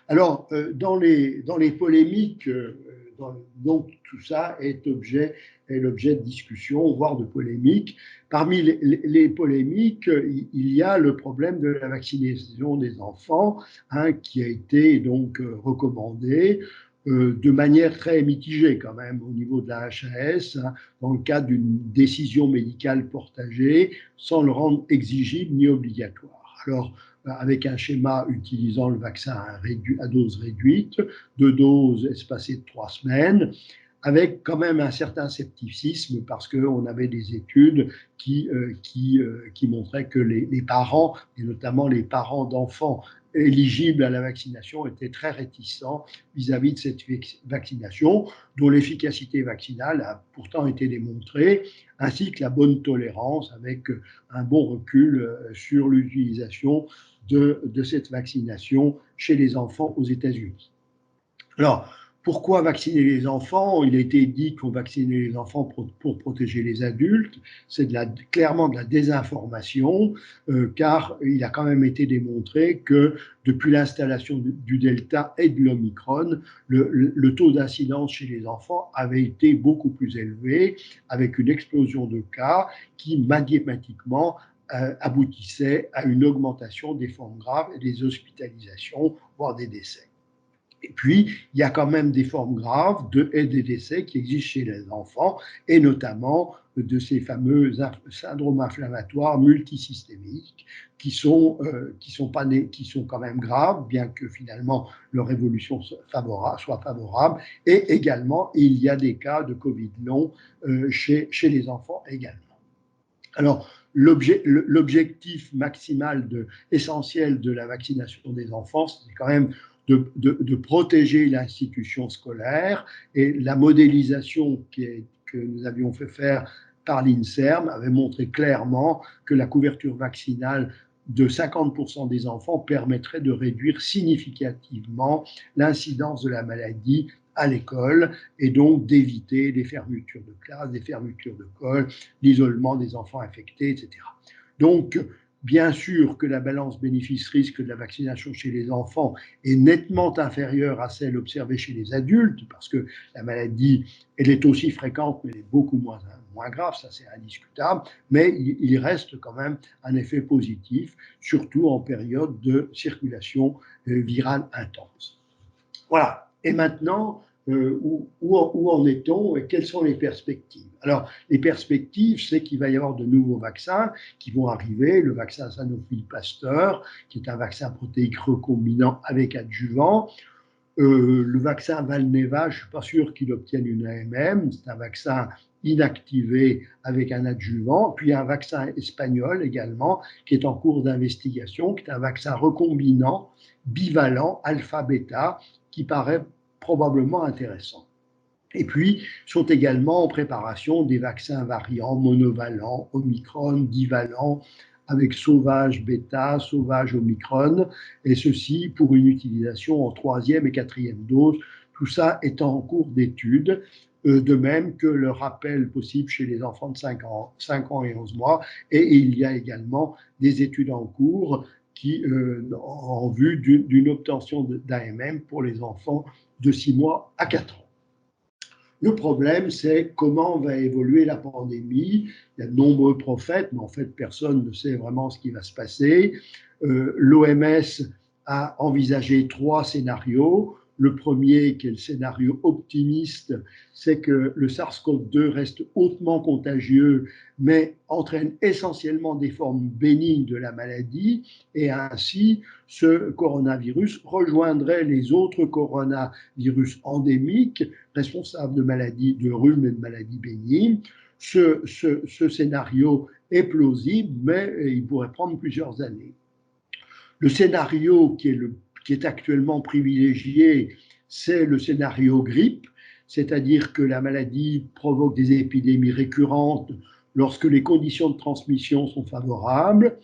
Alors, dans les polémiques, donc tout ça est l'objet de discussion, voire de polémiques. Parmi les polémiques, il y a le problème de la vaccination des enfants, qui a été donc recommandé de manière très mitigée quand même au niveau de la HAS, dans le cadre d'une décision médicale partagée, sans le rendre exigible ni obligatoire. Alors, avec un schéma utilisant le vaccin à dose réduite, 2 doses espacées de 3 semaines, avec quand même un certain scepticisme parce qu'on avait des études qui montraient que les parents, et notamment les parents d'enfants éligibles à la vaccination, étaient très réticents vis-à-vis de cette vaccination, dont l'efficacité vaccinale a pourtant été démontrée, ainsi que la bonne tolérance avec un bon recul sur l'utilisation de cette vaccination chez les enfants aux États-Unis. Alors, pourquoi vacciner les enfants? Il a été dit qu'on vaccinait les enfants pour protéger les adultes. C'est clairement de la désinformation, car il a quand même été démontré que depuis l'installation du Delta et de l'Omicron, le taux d'incidence chez les enfants avait été beaucoup plus élevé, avec une explosion de cas qui mathématiquement aboutissait à une augmentation des formes graves et des hospitalisations, voire des décès. Et puis, il y a quand même des formes graves et des décès qui existent chez les enfants, et notamment de ces fameux syndromes inflammatoires multisystémiques qui sont quand même graves, bien que finalement leur évolution soit favorable. Et également, il y a des cas de Covid long chez les enfants également. Alors, l'objectif maximal essentiel de la vaccination des enfants, c'est quand même de protéger l'institution scolaire, et la modélisation que nous avions fait faire par l'INSERM avait montré clairement que la couverture vaccinale de 50% des enfants permettrait de réduire significativement l'incidence de la maladie à l'école, et donc d'éviter des fermetures de classes, des fermetures de colle, l'isolement des enfants infectés, etc. Donc, bien sûr que la balance bénéfice-risque de la vaccination chez les enfants est nettement inférieure à celle observée chez les adultes, parce que la maladie, elle est aussi fréquente, mais elle est beaucoup moins grave, ça c'est indiscutable, mais il reste quand même un effet positif, surtout en période de circulation virale intense. Voilà. Et maintenant, où en est-on et quelles sont les perspectives? Alors, les perspectives, c'est qu'il va y avoir de nouveaux vaccins qui vont arriver. Le vaccin Sanofi-Pasteur, qui est un vaccin protéique recombinant avec adjuvant. Le vaccin Valneva, je ne suis pas sûr qu'il obtienne une AMM. C'est un vaccin inactivé avec un adjuvant. Puis un vaccin espagnol également, qui est en cours d'investigation, qui est un vaccin recombinant, bivalent, alpha-bêta, qui paraît probablement intéressant. Et puis, sont également en préparation des vaccins variants, monovalents, Omicron, divalents, avec sauvage bêta, sauvage Omicron, et ceci pour une utilisation en 3e et 4e dose. Tout ça est en cours d'étude, de même que le rappel possible chez les enfants de 5 ans et 11 mois. Et il y a également des études en cours en vue d'une obtention d'AMM pour les enfants de 6 mois à 4 ans. Le problème, c'est comment va évoluer la pandémie. Il y a de nombreux prophètes, mais en fait, personne ne sait vraiment ce qui va se passer. L'OMS a envisagé 3 scénarios. Le premier, qui est le scénario optimiste, c'est que le SARS-CoV-2 reste hautement contagieux, mais entraîne essentiellement des formes bénignes de la maladie, et ainsi ce coronavirus rejoindrait les autres coronavirus endémiques responsables de maladies de rhume et de maladies bénignes. Ce scénario est plausible, mais il pourrait prendre plusieurs années. Le scénario qui est actuellement privilégié, c'est le scénario grippe, c'est-à-dire que la maladie provoque des épidémies récurrentes lorsque les conditions de transmission sont favorables.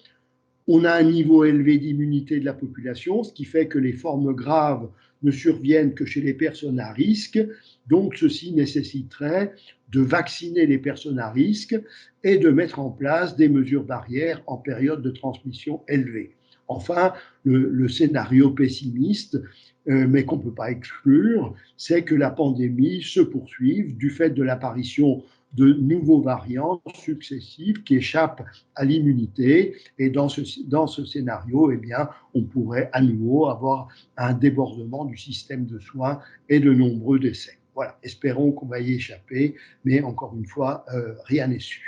On a un niveau élevé d'immunité de la population, ce qui fait que les formes graves ne surviennent que chez les personnes à risque. Donc, ceci nécessiterait de vacciner les personnes à risque et de mettre en place des mesures barrières en période de transmission élevée. Enfin, le scénario pessimiste, mais qu'on ne peut pas exclure, c'est que la pandémie se poursuive du fait de l'apparition de nouveaux variants successifs qui échappent à l'immunité. Et dans ce scénario, eh bien, on pourrait à nouveau avoir un débordement du système de soins et de nombreux décès. Voilà, espérons qu'on va y échapper, mais encore une fois, rien n'est sûr.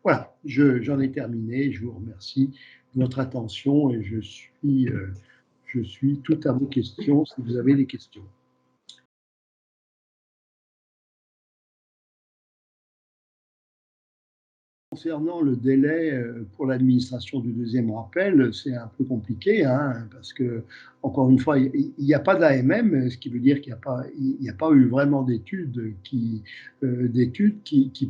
Voilà, j'en ai terminé. Je vous remercie de votre attention et je suis tout à vos questions si vous avez des questions. Concernant le délai pour l'administration du deuxième rappel, c'est un peu compliqué, hein, parce que, encore une fois, il n'y a pas d'AMM, ce qui veut dire qu'il n'y a pas eu vraiment d'études qui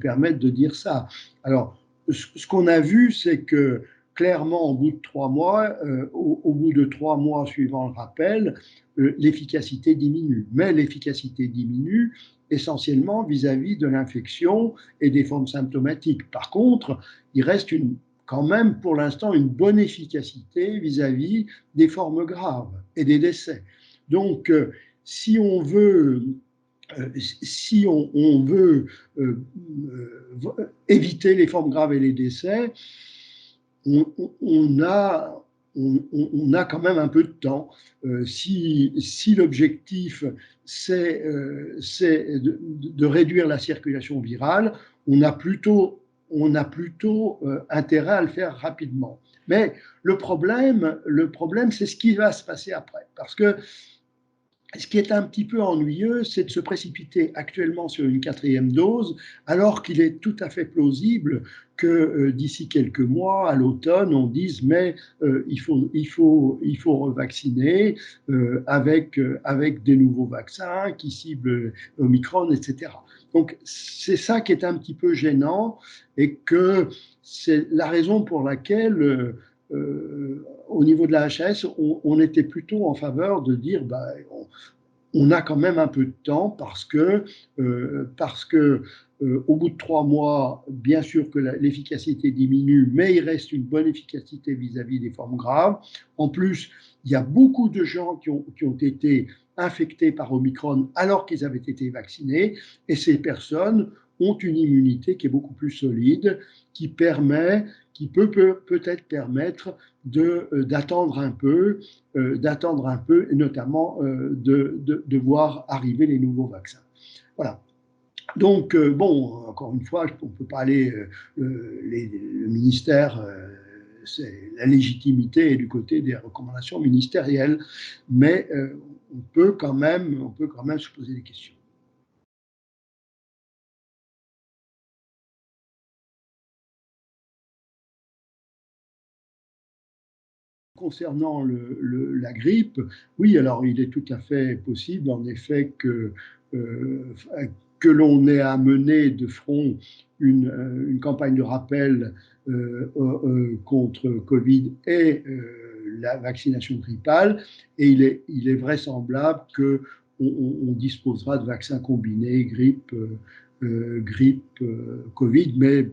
permettent de dire ça. Alors, ce qu'on a vu, c'est que clairement, au bout de 3 mois, au bout de 3 mois suivant le rappel, l'efficacité diminue. Mais l'efficacité diminue essentiellement vis-à-vis de l'infection et des formes symptomatiques. Par contre, il reste quand même pour l'instant une bonne efficacité vis-à-vis des formes graves et des décès. Donc, si on veut éviter les formes graves et les décès, on a quand même un peu de temps. Si l'objectif, c'est de réduire la circulation virale, on a plutôt intérêt à le faire rapidement. Mais le problème, c'est ce qui va se passer après. Parce que ce qui est un petit peu ennuyeux, c'est de se précipiter actuellement sur une 4e dose, alors qu'il est tout à fait plausible que d'ici quelques mois, à l'automne, on dise mais il faut revacciner avec des nouveaux vaccins qui ciblent Omicron, etc. Donc c'est ça qui est un petit peu gênant et que c'est la raison pour laquelle au niveau de la HAS, on était plutôt en faveur de dire on a quand même un peu de temps parce que au bout de 3 mois, bien sûr que l'efficacité diminue, mais il reste une bonne efficacité vis-à-vis des formes graves. En plus, il y a beaucoup de gens qui ont été infectés par Omicron alors qu'ils avaient été vaccinés, et ces personnes ont une immunité qui est beaucoup plus solide, qui peut peut-être permettre d'attendre un peu, et notamment de voir arriver les nouveaux vaccins. Voilà. Donc, bon, encore une fois, on ne peut pas aller, le ministère, la légitimité est du côté des recommandations ministérielles, mais on peut quand même se poser des questions. Concernant la grippe, oui, alors il est tout à fait possible, en effet, que l'on ait à mener de front une campagne de rappel contre Covid et la vaccination grippale, et il est vraisemblable qu'on disposera de vaccins combinés grippe, Covid, mais je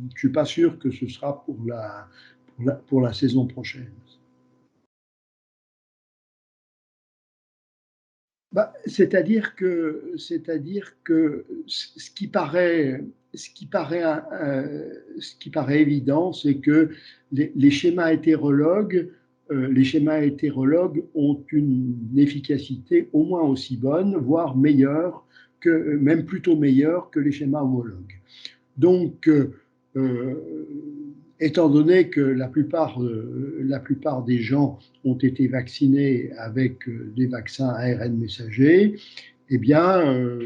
ne suis pas sûr que ce sera pour la saison prochaine. C'est-à-dire que ce qui paraît évident, c'est que les schémas hétérologues les schémas hétérologues ont une efficacité au moins aussi bonne, voire meilleure, même plutôt meilleure que les schémas homologues. Donc, étant donné que la plupart des gens ont été vaccinés avec des vaccins ARN messagers, eh bien,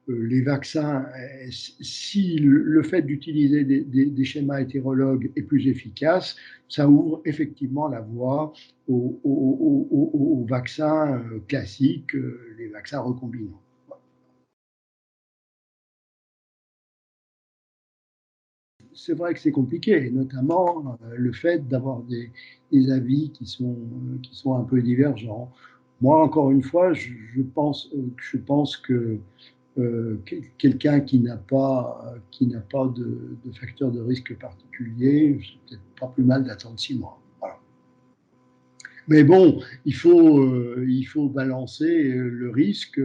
les vaccins, si le fait d'utiliser des schémas hétérologues est plus efficace, ça ouvre effectivement la voie aux vaccins classiques, les vaccins recombinants. C'est vrai que c'est compliqué, notamment le fait d'avoir des avis qui sont un peu divergents. Moi, encore une fois, je pense que quelqu'un qui n'a pas de facteur de risque particulier, c'est peut-être pas plus mal d'attendre 6 mois. Voilà. Mais bon, il faut balancer le risque,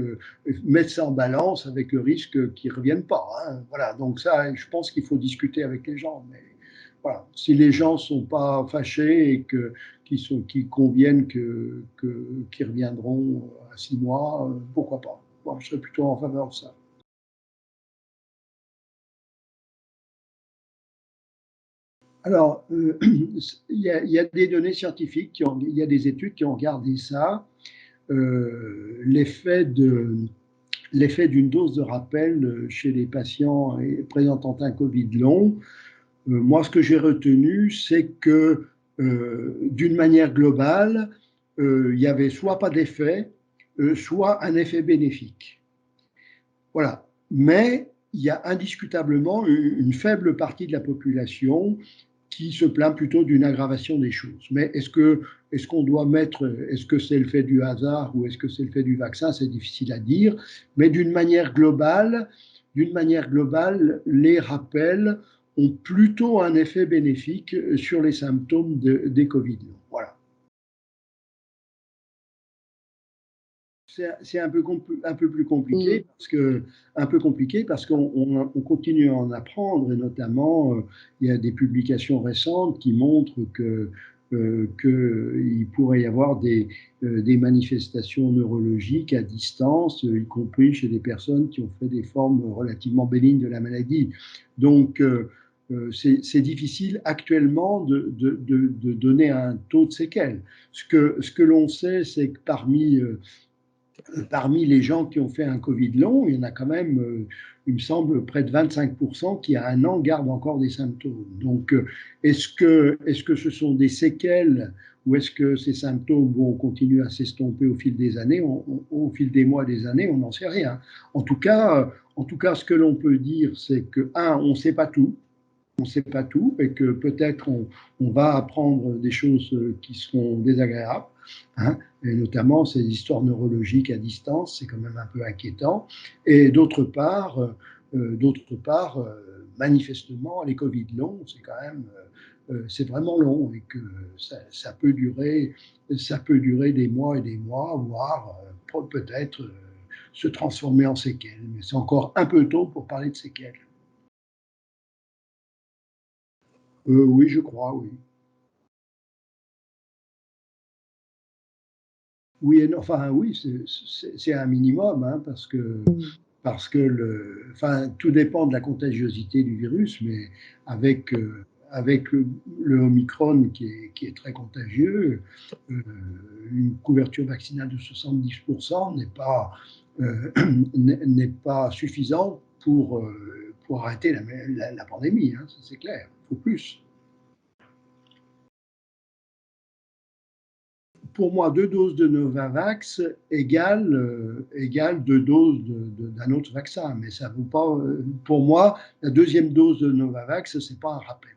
mettre ça en balance avec le risque qu'ils ne reviennent pas. Hein. Voilà, donc ça, je pense qu'il faut discuter avec les gens. Mais voilà, si les gens ne sont pas fâchés et qu'ils conviennent qu'ils reviendront à 6 mois, pourquoi pas. Bon, je serais plutôt en faveur de ça. Alors, il y a des données scientifiques, il y a des études qui ont regardé ça. L'effet d'une dose de rappel chez les patients présentant un Covid long. Moi, ce que j'ai retenu, c'est que d'une manière globale, il y avait soit pas d'effet, soit un effet bénéfique. Voilà. Mais il y a indiscutablement une faible partie de la population qui se plaint plutôt d'une aggravation des choses. Mais est-ce qu'on doit mettre, est-ce que c'est le fait du hasard ou est-ce que c'est le fait du vaccin? C'est difficile à dire. Mais d'une manière globale, les rappels ont plutôt un effet bénéfique sur les symptômes des Covid. Voilà. C'est un peu plus compliqué parce qu'on continue à en apprendre et notamment il y a des publications récentes qui montrent qu'il pourrait y avoir des manifestations neurologiques à distance, y compris chez des personnes qui ont fait des formes relativement bénignes de la maladie. Donc, c'est difficile actuellement de donner un taux de séquelles. Ce que l'on sait, c'est que parmi les gens qui ont fait un Covid long, il y en a quand même, il me semble, près de 25% qui, à un an, gardent encore des symptômes. Donc, est-ce que ce sont des séquelles ou est-ce que ces symptômes vont continuer à s'estomper au fil des années, au fil des mois, des années, on n'en sait rien. En tout cas, ce que l'on peut dire, c'est que, on ne sait pas tout. On ne sait pas tout et que peut-être on va apprendre des choses qui seront désagréables, hein, et notamment ces histoires neurologiques à distance, c'est quand même un peu inquiétant. Et d'autre part, manifestement, les Covid longs, c'est quand même, c'est vraiment long et que ça peut durer des mois et des mois, voire peut-être se transformer en séquelles. Mais c'est encore un peu tôt pour parler de séquelles. Oui, je crois, oui. Oui et non, enfin oui, c'est un minimum, hein, parce que enfin, tout dépend de la contagiosité du virus, mais avec, avec le Omicron qui est très contagieux, une couverture vaccinale de 70% euh, n'est pas suffisante pour arrêter la pandémie, hein, ça c'est clair, il faut plus. Pour moi, 2 doses de Novavax égale 2 doses d'un autre vaccin. Mais ça vaut pas. Pour moi, la deuxième dose de Novavax, c'est pas un rappel.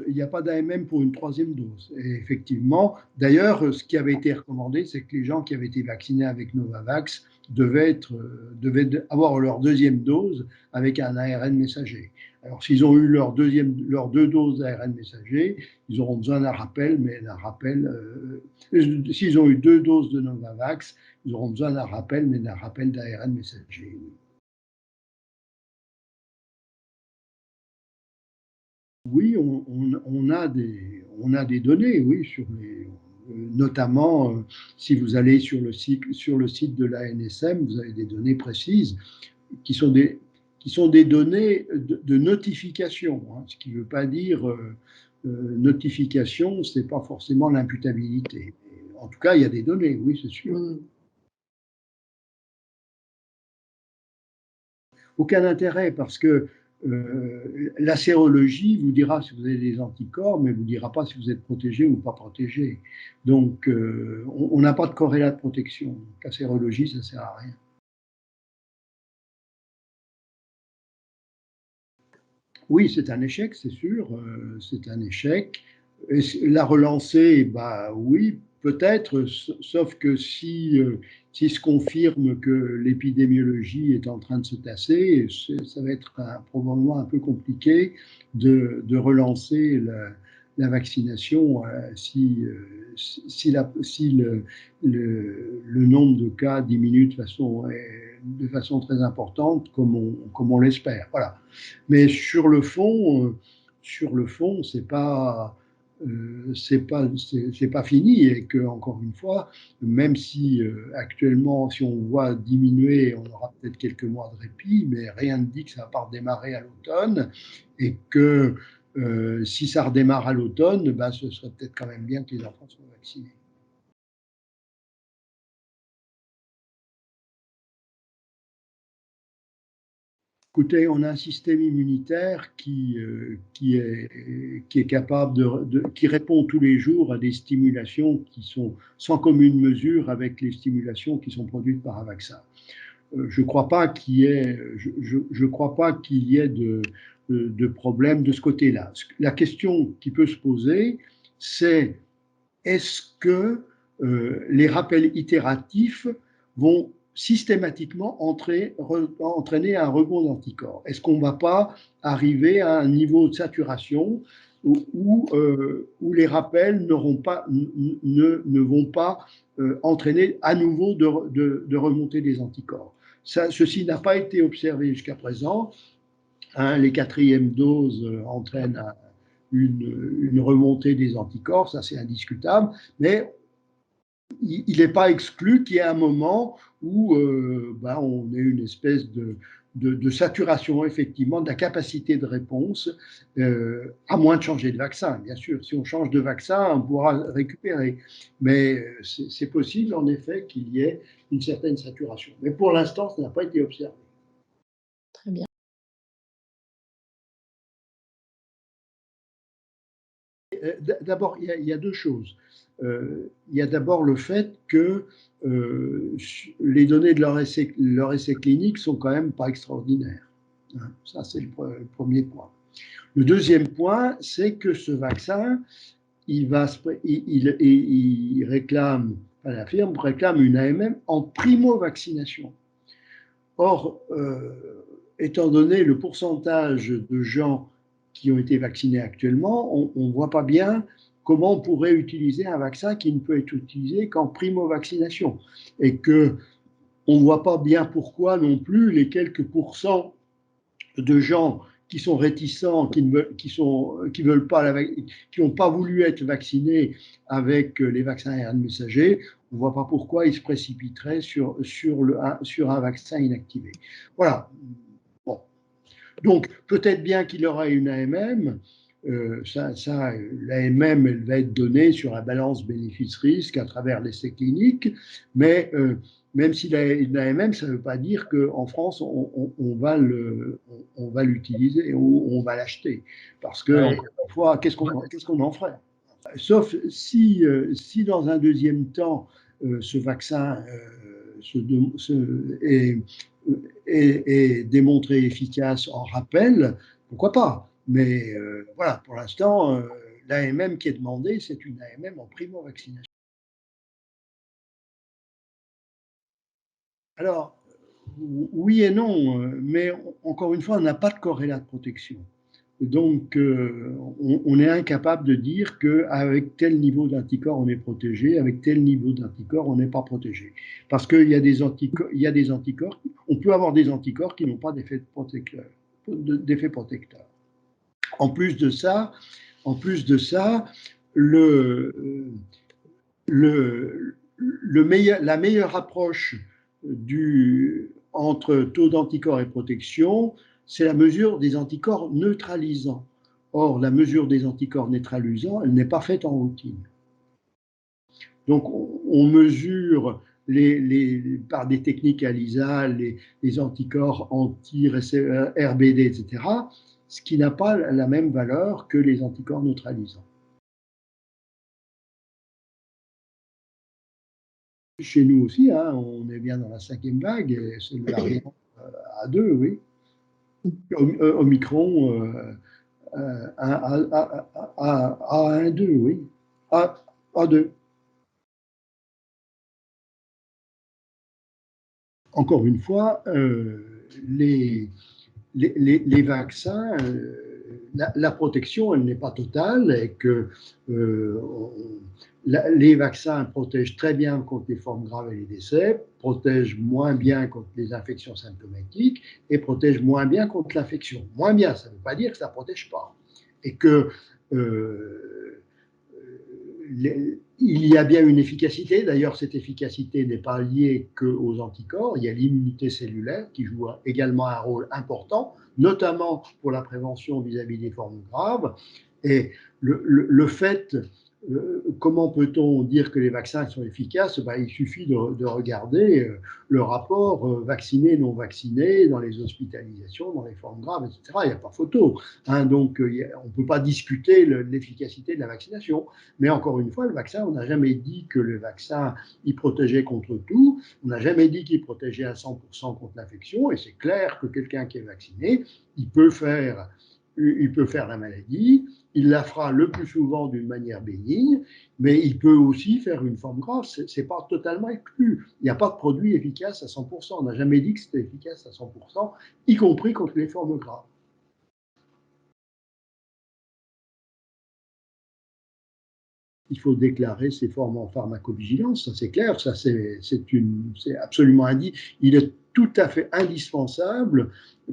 Il n'y a pas d'AMM pour une troisième dose. Et effectivement, d'ailleurs, ce qui avait été recommandé, c'est que les gens qui avaient été vaccinés avec Novavax devaient avoir leur deuxième dose avec un ARN messager. Alors, s'ils ont eu leurs 2 doses d'ARN messager, ils auront besoin d'un rappel, mais d'un rappel. S'ils ont eu 2 doses de Novavax, ils auront besoin d'un rappel, mais d'un rappel d'ARN messager. Oui, on a des données, oui, notamment si vous allez sur le site de l'ANSM, vous avez des données précises qui sont des données de notification, hein, ce qui ne veut pas dire notification, ce n'est pas forcément l'imputabilité. En tout cas, il y a des données, oui, c'est sûr. Aucun intérêt parce que la sérologie vous dira si vous avez des anticorps, mais ne vous dira pas si vous êtes protégé ou pas protégé. Donc, on n'a pas de corrélat de protection. La sérologie, ça ne sert à rien. Oui, c'est un échec, c'est sûr. C'est un échec. Et la relancer, bah oui, peut-être, sauf que si se confirme que l'épidémiologie est en train de se tasser, ça va être probablement un peu compliqué de relancer la vaccination si le nombre de cas diminue de façon très importante, comme on l'espère. Voilà. Mais sur le fond, c'est pas fini et que encore une fois, même si actuellement, si on voit diminuer, on aura peut-être quelques mois de répit, mais rien ne dit que ça va pas redémarrer à l'automne et que si ça redémarre à l'automne, ben, ce serait peut-être quand même bien que les enfants soient vaccinés. Écoutez, on a un système immunitaire qui est capable qui répond tous les jours à des stimulations qui sont sans commune mesure avec les stimulations qui sont produites par un vaccin. Je ne crois pas qu'il y ait, de problème de ce côté-là. La question qui peut se poser, c'est est-ce que les rappels itératifs vont systématiquement entraîner un rebond d'anticorps? Est-ce qu'on ne va pas arriver à un niveau de saturation où les rappels ne vont pas entraîner à nouveau de remontée des anticorps? Ceci n'a pas été observé jusqu'à présent. Hein, les quatrièmes doses entraînent une remontée des anticorps, ça c'est indiscutable, mais il n'est pas exclu qu'il y ait un moment où on ait une espèce de saturation effectivement de la capacité de réponse, à moins de changer de vaccin, bien sûr. Si on change de vaccin, on pourra récupérer. Mais c'est possible en effet qu'il y ait une certaine saturation. Mais pour l'instant, ça n'a pas été observé. Très bien. D'abord, il y a deux choses. Il y a d'abord le fait que les données de leur essai clinique sont quand même pas extraordinaires. Ça, c'est le premier point. Le deuxième point, c'est que ce vaccin, la firme réclame une AMM en primo-vaccination. Or, étant donné le pourcentage de gens qui ont été vaccinés actuellement, on ne voit pas bien comment on pourrait utiliser un vaccin qui ne peut être utilisé qu'en primo-vaccination. Et qu'on ne voit pas bien pourquoi non plus les quelques pourcents de gens qui sont réticents, qui n'ont pas voulu être vaccinés avec les vaccins ARN messagers, on ne voit pas pourquoi ils se précipiteraient sur un vaccin inactivé. Voilà. Bon. Donc, peut-être bien qu'il y aura une AMM. L'AMM, elle va être donnée sur la balance bénéfice-risque à travers l'essai clinique, mais même si l'AMM, ça ne veut pas dire qu'en France, on va l'utiliser ou on va l'acheter. Parce que, encore une fois, qu'est-ce qu'on en ferait? Sauf si dans un deuxième temps, ce vaccin est démontré efficace en rappel, pourquoi pas? Mais voilà, pour l'instant, l'AMM qui est demandée, c'est une AMM en primo-vaccination. Alors, oui et non, mais encore une fois, on n'a pas de corrélat de protection. Donc, on est incapable de dire qu'avec tel niveau d'anticorps, on est protégé, avec tel niveau d'anticorps, on n'est pas protégé. Parce qu'il y a des anticorps, on peut avoir des anticorps qui n'ont pas d'effet protecteur. En plus de ça, le, la meilleure approche entre taux d'anticorps et protection, c'est la mesure des anticorps neutralisants. Or, la mesure des anticorps neutralisants, elle n'est pas faite en routine. Donc, on mesure par des techniques ELISA les anticorps anti-RBD, etc., ce qui n'a pas la même valeur que les anticorps neutralisants. Chez nous aussi, hein, on est bien dans la 5e vague, et c'est le variant A2, oui. Omicron A1-2, oui. A2. Encore une fois, les vaccins, la protection, elle n'est pas totale et que les vaccins protègent très bien contre les formes graves et les décès, protègent moins bien contre les infections symptomatiques et protègent moins bien contre l'infection. Moins bien, ça ne veut pas dire que ça ne protège pas. Et que il y a bien une efficacité. D'ailleurs, cette efficacité n'est pas liée qu'aux anticorps. Il y a l'immunité cellulaire qui joue également un rôle important, notamment pour la prévention vis-à-vis des formes graves. Et le fait, comment peut-on dire que les vaccins sont efficaces? Il suffit de regarder le rapport vacciné-non vacciné dans les hospitalisations, dans les formes graves, etc. Il n'y a pas photo. Hein, donc, on ne peut pas discuter l'efficacité de la vaccination. Mais encore une fois, le vaccin, on n'a jamais dit que le vaccin, il protégeait contre tout. On n'a jamais dit qu'il protégeait à 100% contre l'infection. Et c'est clair que quelqu'un qui est vacciné, il peut faire la maladie. Il la fera le plus souvent d'une manière bénigne, mais il peut aussi faire une forme grave. Ce n'est pas totalement exclu. Il n'y a pas de produit efficace à 100%. On n'a jamais dit que c'était efficace à 100%, y compris contre les formes graves. Il faut déclarer ces formes en pharmacovigilance, ça c'est clair, ça c'est absolument indispensable. Il est tout à fait indispensable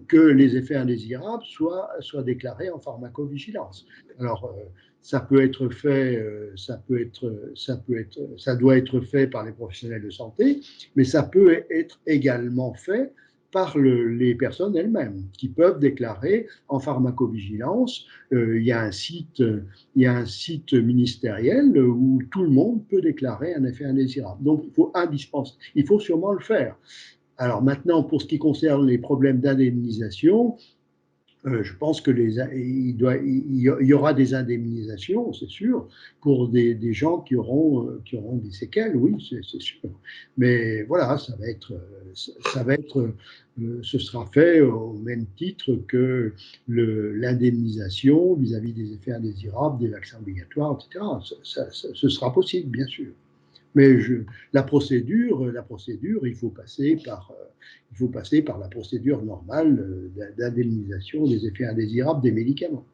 que les effets indésirables soient déclarés en pharmacovigilance. Alors, ça peut être fait, ça doit être fait par les professionnels de santé, mais ça peut être également fait par les personnes elles-mêmes qui peuvent déclarer en pharmacovigilance. Il y a un site ministériel où tout le monde peut déclarer un effet indésirable. Donc, il faut sûrement le faire. Alors maintenant, pour ce qui concerne les problèmes d'indemnisation, je pense que il y aura des indemnisations, c'est sûr, pour des gens qui auront des séquelles, oui, c'est sûr. Mais voilà, ce sera fait au même titre que l'indemnisation vis-à-vis des effets indésirables, des vaccins obligatoires, etc. Ce sera possible, bien sûr. Mais la procédure, il faut passer par la procédure normale d'indemnisation des effets indésirables des médicaments.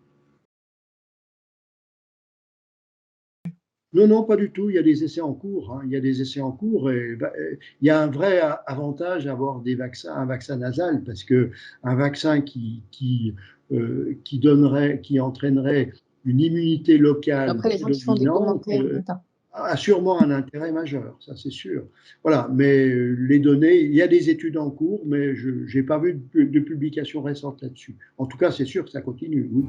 Non, non, pas du tout. Il y a des essais en cours. Hein. Il y a des essais en cours. Et, il y a un vrai avantage à avoir un vaccin nasal, parce que un vaccin qui entraînerait une immunité locale après, les gens qui font des commentaires, a sûrement un intérêt majeur, ça c'est sûr. Voilà, mais les données, il y a des études en cours, mais je n'ai pas vu de publication récente là-dessus. En tout cas, c'est sûr que ça continue, oui.